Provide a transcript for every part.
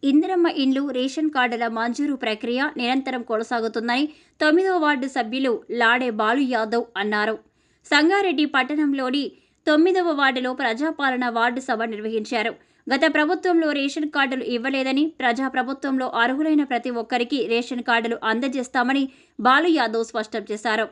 ఇందిరమ్మ ఇండ్లు రేషన్ కార్డుల మంజూరు ప్రక్రియ నిరంతరం కొనసాగుతుందని 9వ వార్డు సభ్యులు లాడే బాలు యాదవ్ అన్నారు. సంగారెడ్డి పట్టణంలోని 9వ వార్డులో ప్రజాపాలన వార్డు సభ నిర్వహించారు. గత ప్రభుత్వంలో రేషన్ కార్డులు ఇవ్వలేదని, ప్రజాప్రభుత్వంలో అర్హులైన ప్రతి ఒక్కరికి రేషన్ కార్డులు అందజేస్తామని బాలు యాదవ్ స్పష్టం చేశారు.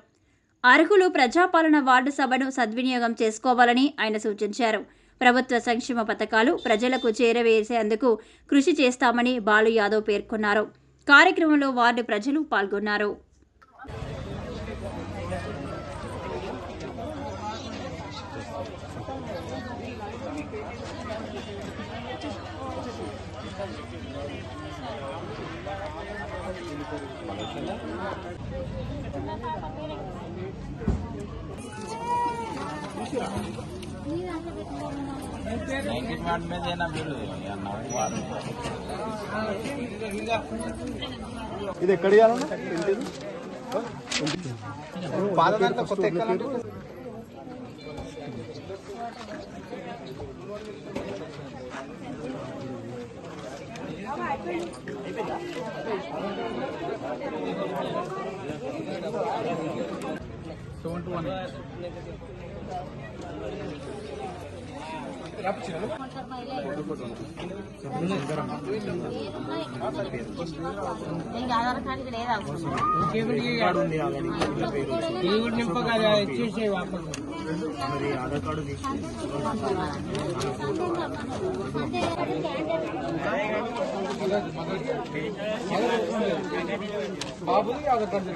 అర్హులు ప్రజాపాలన వార్డు సభను సద్వినియోగం చేసుకోవాలని ఆయన సూచించారు. ప్రభుత్వ సంక్షేమ పథకాలు ప్రజలకు చేరవేసేందుకు కృషి చేస్తామని బాలు యాదవ్ పేర్కొన్నారు. కార్యక్రమంలో వార్డు ప్రజలు పాల్గొన్నారు. ఇది ఎక్కడ పాదదాంట్లో కొత్త ఎక్కాలంటే ఆధార్ కార్డు లేదా ఆధార్ కార్డు బాబు ఆధార్ కార్డు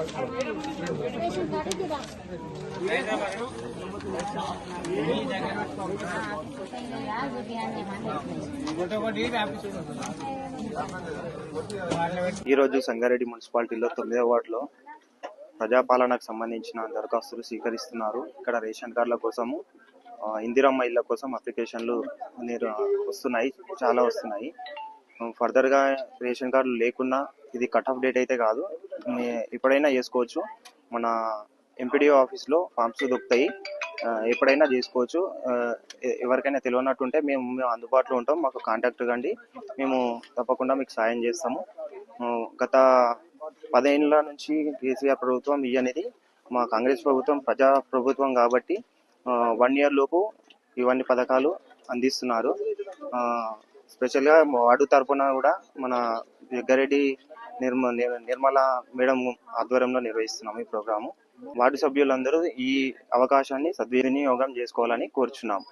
ఈరోజు సంగారెడ్డి మున్సిపాలిటీలో 9వ వార్డులో ప్రజాపాలనకు సంబంధించిన దరఖాస్తులు స్వీకరిస్తున్నారు. ఇక్కడ రేషన్ కార్డుల కోసము, ఇందిరమ్మ ఇళ్ల కోసం అప్లికేషన్లు వస్తున్నాయి, చాలా వస్తున్నాయి. ఫర్దర్గా రేషన్ కార్డులు లేకున్నా ఇది కట్ ఆఫ్ డేట్ అయితే కాదు, ఎప్పుడైనా చేసుకోవచ్చు. మన ఎంపీడీఓ ఆఫీస్లో ఫామ్స్ దొరుకుతాయి, ఎప్పుడైనా చేసుకోవచ్చు. ఎవరికైనా తెలియనట్టుంటే మేము అందుబాటులో ఉంటాం, మాకు కాంటాక్ట్ కండి, మేము తప్పకుండా మీకు సాయం చేస్తాము. గత 10 ఏళ్ళ నుంచి కేసీఆర్ ప్రభుత్వం అనేది మా కాంగ్రెస్ ప్రభుత్వం ప్రజా ప్రభుత్వం కాబట్టి 1 ఇయర్ లోపు ఇవన్నీ పథకాలు అందిస్తున్నారు. స్పెషల్గా వార్డు తరఫున కూడా మన జగ్గారెడ్డి నిర్మల మేడం ఆధ్వర్యంలో నిర్వహిస్తున్నాము ఈ ప్రోగ్రాము. వార్డు సభ్యులందరూ ఈ అవకాశాన్ని సద్వినియోగం చేసుకోవాలని కోరుచున్నాము.